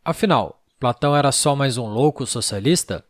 Afinal, Platão era só mais um louco socialista?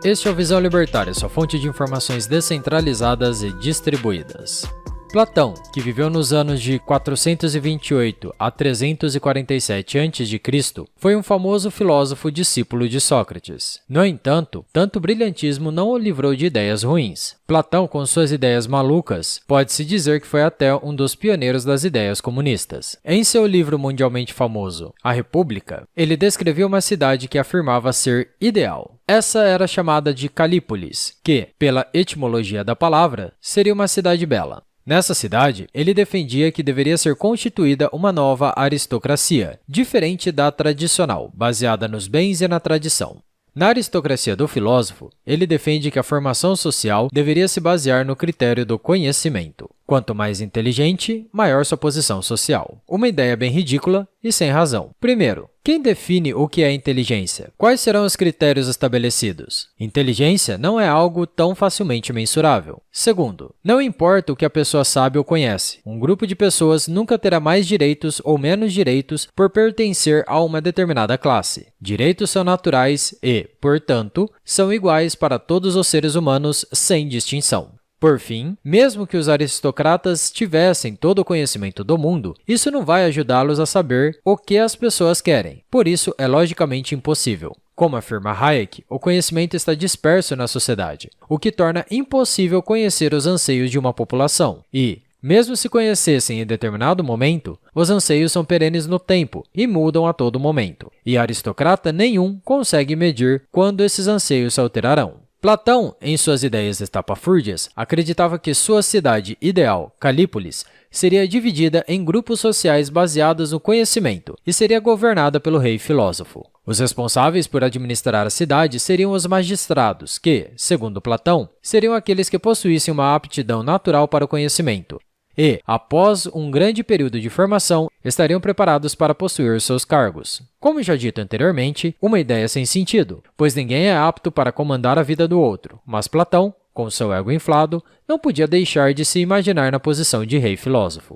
Este é o Visão Libertária, sua fonte de informações descentralizadas e distribuídas. Platão, que viveu nos anos de 428 a 347 a.C., foi um famoso filósofo discípulo de Sócrates. No entanto, tanto brilhantismo não o livrou de ideias ruins. Platão, com suas ideias malucas, pode-se dizer que foi até um dos pioneiros das ideias comunistas. Em seu livro mundialmente famoso, A República, ele descreveu uma cidade que afirmava ser ideal. Essa era chamada de Calípolis, que, pela etimologia da palavra, seria uma cidade bela. Nessa cidade, ele defendia que deveria ser constituída uma nova aristocracia, diferente da tradicional, baseada nos bens e na tradição. Na aristocracia do filósofo, ele defende que a formação social deveria se basear no critério do conhecimento. Quanto mais inteligente, maior sua posição social. Uma ideia bem ridícula e sem razão. Primeiro, quem define o que é inteligência? Quais serão os critérios estabelecidos? Inteligência não é algo tão facilmente mensurável. Segundo, não importa o que a pessoa sabe ou conhece. Um grupo de pessoas nunca terá mais direitos ou menos direitos por pertencer a uma determinada classe. Direitos são naturais e, portanto, são iguais para todos os seres humanos sem distinção. Por fim, mesmo que os aristocratas tivessem todo o conhecimento do mundo, isso não vai ajudá-los a saber o que as pessoas querem. Por isso, é logicamente impossível. Como afirma Hayek, o conhecimento está disperso na sociedade, o que torna impossível conhecer os anseios de uma população. E, mesmo se conhecessem em determinado momento, os anseios são perenes no tempo e mudam a todo momento. E aristocrata nenhum consegue medir quando esses anseios se alterarão. Platão, em suas ideias estapafúrdias, acreditava que sua cidade ideal, Calípolis, seria dividida em grupos sociais baseados no conhecimento e seria governada pelo rei filósofo. Os responsáveis por administrar a cidade seriam os magistrados, que, segundo Platão, seriam aqueles que possuíssem uma aptidão natural para o conhecimento. E, após um grande período de formação, estariam preparados para possuir seus cargos. Como já dito anteriormente, uma ideia sem sentido, pois ninguém é apto para comandar a vida do outro, mas Platão, com seu ego inflado, não podia deixar de se imaginar na posição de rei filósofo.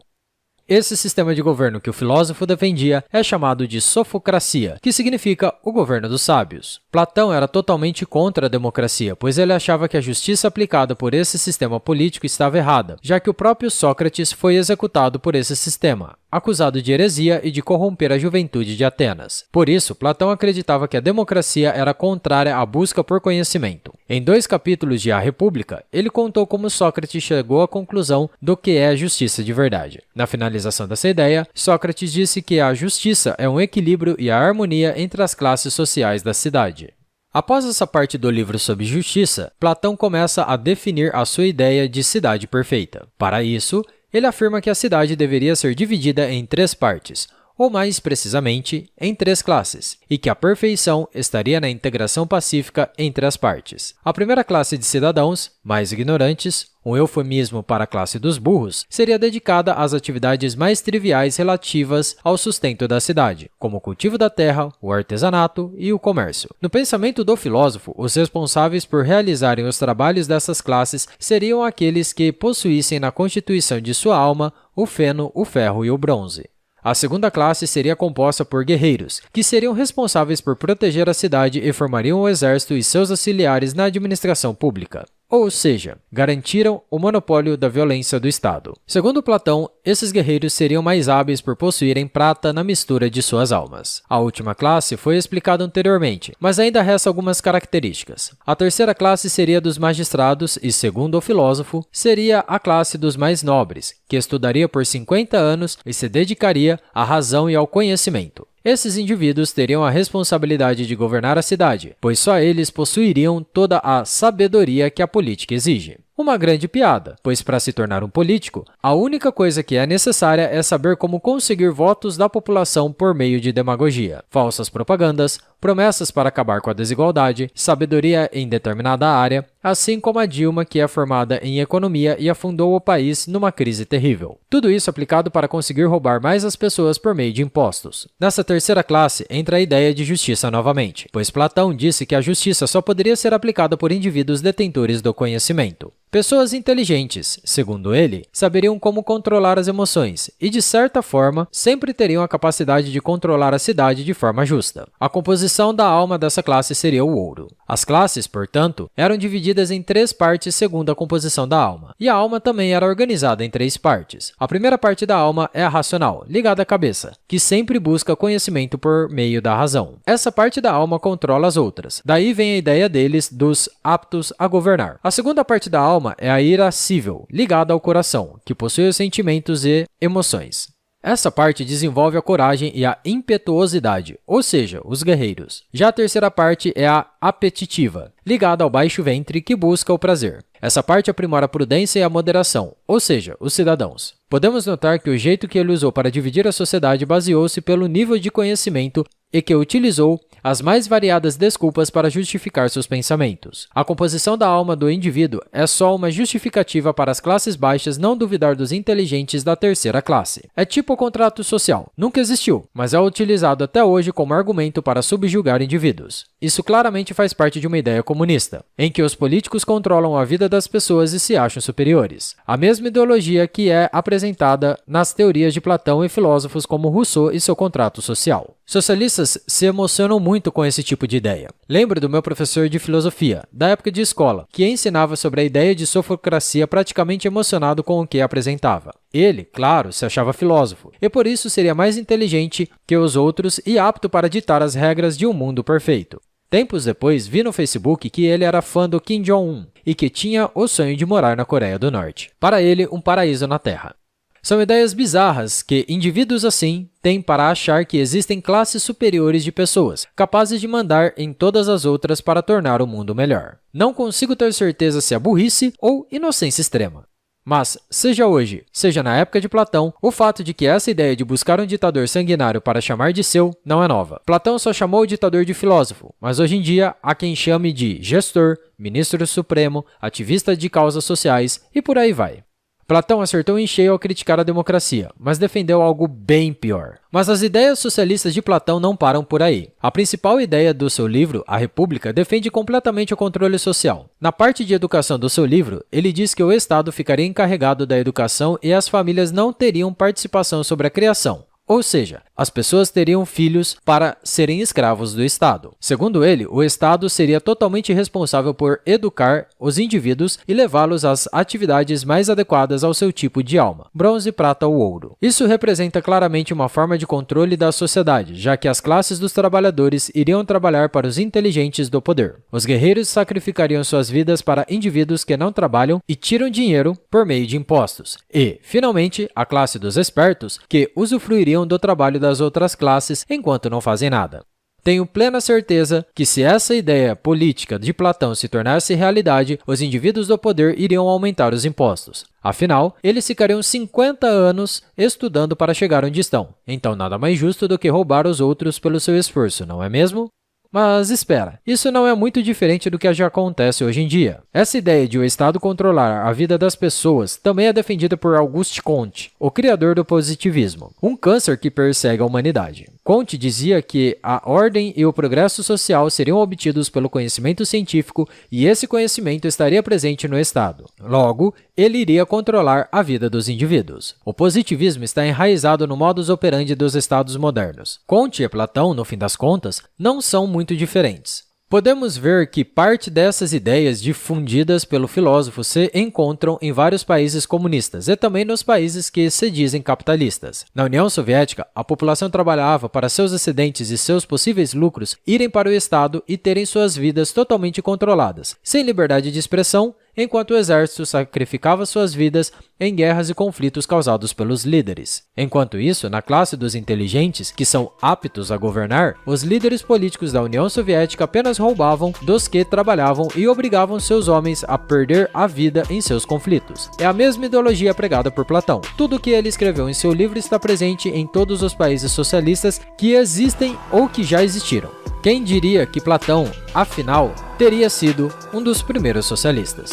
Esse sistema de governo que o filósofo defendia é chamado de sofocracia, que significa o governo dos sábios. Platão era totalmente contra a democracia, pois ele achava que a justiça aplicada por esse sistema político estava errada, já que o próprio Sócrates foi executado por esse sistema, acusado de heresia e de corromper a juventude de Atenas. Por isso, Platão acreditava que a democracia era contrária à busca por conhecimento. Em 2 capítulos de A República, ele contou como Sócrates chegou à conclusão do que é a justiça de verdade. Na finalização dessa ideia, Sócrates disse que a justiça é um equilíbrio e a harmonia entre as classes sociais da cidade. Após essa parte do livro sobre justiça, Platão começa a definir a sua ideia de cidade perfeita. Para isso, ele afirma que a cidade deveria ser dividida em 3 partes, ou mais precisamente, em 3 classes, e que a perfeição estaria na integração pacífica entre as partes. A primeira classe de cidadãos, mais ignorantes, um eufemismo para a classe dos burros, seria dedicada às atividades mais triviais relativas ao sustento da cidade, como o cultivo da terra, o artesanato e o comércio. No pensamento do filósofo, os responsáveis por realizarem os trabalhos dessas classes seriam aqueles que possuíssem na constituição de sua alma o feno, o ferro e o bronze. A segunda classe seria composta por guerreiros, que seriam responsáveis por proteger a cidade e formariam o exército e seus auxiliares na administração pública. Ou seja, garantiram o monopólio da violência do Estado. Segundo Platão, esses guerreiros seriam mais hábeis por possuírem prata na mistura de suas almas. A última classe foi explicada anteriormente, mas ainda resta algumas características. A terceira classe seria dos magistrados e, segundo o filósofo, seria a classe dos mais nobres, que estudaria por 50 anos e se dedicaria à razão e ao conhecimento. Esses indivíduos teriam a responsabilidade de governar a cidade, pois só eles possuiriam toda a sabedoria que a política exige. Uma grande piada, pois para se tornar um político, a única coisa que é necessária é saber como conseguir votos da população por meio de demagogia, falsas propagandas, promessas para acabar com a desigualdade, sabedoria em determinada área, assim como a Dilma, que é formada em economia e afundou o país numa crise terrível. Tudo isso aplicado para conseguir roubar mais as pessoas por meio de impostos. Nessa terceira classe entra a ideia de justiça novamente, pois Platão disse que a justiça só poderia ser aplicada por indivíduos detentores do conhecimento. Pessoas inteligentes, segundo ele, saberiam como controlar as emoções e, de certa forma, sempre teriam a capacidade de controlar a cidade de forma justa. A composição da alma dessa classe seria o ouro. As classes, portanto, eram divididas em 3 partes segundo a composição da alma, e a alma também era organizada em 3 partes. A primeira parte da alma é a racional, ligada à cabeça, que sempre busca conhecimento por meio da razão. Essa parte da alma controla as outras, daí vem a ideia deles dos aptos a governar. A segunda parte da alma é a irascível, ligada ao coração, que possui os sentimentos e emoções. Essa parte desenvolve a coragem e a impetuosidade, ou seja, os guerreiros. Já a terceira parte é a apetitiva, ligada ao baixo ventre que busca o prazer. Essa parte aprimora a prudência e a moderação, ou seja, os cidadãos. Podemos notar que o jeito que ele usou para dividir a sociedade baseou-se pelo nível de conhecimento e que utilizou as mais variadas desculpas para justificar seus pensamentos. A composição da alma do indivíduo é só uma justificativa para as classes baixas não duvidar dos inteligentes da terceira classe. É tipo o contrato social. Nunca existiu, mas é utilizado até hoje como argumento para subjugar indivíduos. Isso claramente faz parte de uma ideia comunista, em que os políticos controlam a vida das pessoas e se acham superiores. A mesma ideologia que é apresentada nas teorias de Platão e filósofos como Rousseau e seu contrato social. Socialistas se emocionam muito com esse tipo de ideia. Lembro do meu professor de filosofia, da época de escola, que ensinava sobre a ideia de sofocracia praticamente emocionado com o que apresentava. Ele, claro, se achava filósofo, e por isso seria mais inteligente que os outros e apto para ditar as regras de um mundo perfeito. Tempos depois, vi no Facebook que ele era fã do Kim Jong-un e que tinha o sonho de morar na Coreia do Norte. Para ele, um paraíso na Terra. São ideias bizarras que indivíduos assim têm para achar que existem classes superiores de pessoas, capazes de mandar em todas as outras para tornar o mundo melhor. Não consigo ter certeza se é burrice ou inocência extrema. Mas, seja hoje, seja na época de Platão, o fato de que essa ideia de buscar um ditador sanguinário para chamar de seu não é nova. Platão só chamou o ditador de filósofo, mas hoje em dia há quem chame de gestor, ministro supremo, ativista de causas sociais e por aí vai. Platão acertou em cheio ao criticar a democracia, mas defendeu algo bem pior. Mas as ideias socialistas de Platão não param por aí. A principal ideia do seu livro, A República, defende completamente o controle social. Na parte de educação do seu livro, ele diz que o Estado ficaria encarregado da educação e as famílias não teriam participação sobre a criação. Ou seja, as pessoas teriam filhos para serem escravos do Estado. Segundo ele, o Estado seria totalmente responsável por educar os indivíduos e levá-los às atividades mais adequadas ao seu tipo de alma, bronze, prata ou ouro. Isso representa claramente uma forma de controle da sociedade, já que as classes dos trabalhadores iriam trabalhar para os inteligentes do poder. Os guerreiros sacrificariam suas vidas para indivíduos que não trabalham e tiram dinheiro por meio de impostos. E, finalmente, a classe dos espertos, que usufruiriam do trabalho das outras classes enquanto não fazem nada. Tenho plena certeza que se essa ideia política de Platão se tornasse realidade, os indivíduos do poder iriam aumentar os impostos. Afinal, eles ficariam 50 anos estudando para chegar onde estão. Então nada mais justo do que roubar os outros pelo seu esforço, não é mesmo? Mas espera, isso não é muito diferente do que já acontece hoje em dia. Essa ideia de o Estado controlar a vida das pessoas também é defendida por Auguste Comte, o criador do positivismo, um câncer que persegue a humanidade. Comte dizia que a ordem e o progresso social seriam obtidos pelo conhecimento científico e esse conhecimento estaria presente no Estado. Logo, ele iria controlar a vida dos indivíduos. O positivismo está enraizado no modus operandi dos Estados modernos. Comte e Platão, no fim das contas, não são muito diferentes. Podemos ver que parte dessas ideias difundidas pelo filósofo se encontram em vários países comunistas e também nos países que se dizem capitalistas. Na União Soviética, a população trabalhava para seus excedentes e seus possíveis lucros irem para o Estado e terem suas vidas totalmente controladas, sem liberdade de expressão, enquanto o exército sacrificava suas vidas em guerras e conflitos causados pelos líderes. Enquanto isso, na classe dos inteligentes, que são aptos a governar, os líderes políticos da União Soviética apenas roubavam dos que trabalhavam e obrigavam seus homens a perder a vida em seus conflitos. É a mesma ideologia pregada por Platão. Tudo o que ele escreveu em seu livro está presente em todos os países socialistas que existem ou que já existiram. Quem diria que Platão, afinal, teria sido um dos primeiros socialistas?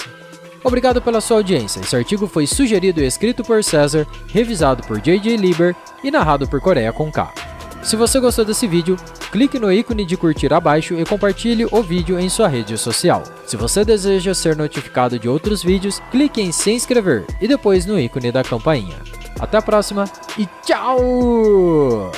Obrigado pela sua audiência. Esse artigo foi sugerido e escrito por César, revisado por J.J. Lieber e narrado por Coreia com K. Se você gostou desse vídeo, clique no ícone de curtir abaixo e compartilhe o vídeo em sua rede social. Se você deseja ser notificado de outros vídeos, clique em se inscrever e depois no ícone da campainha. Até a próxima e tchau!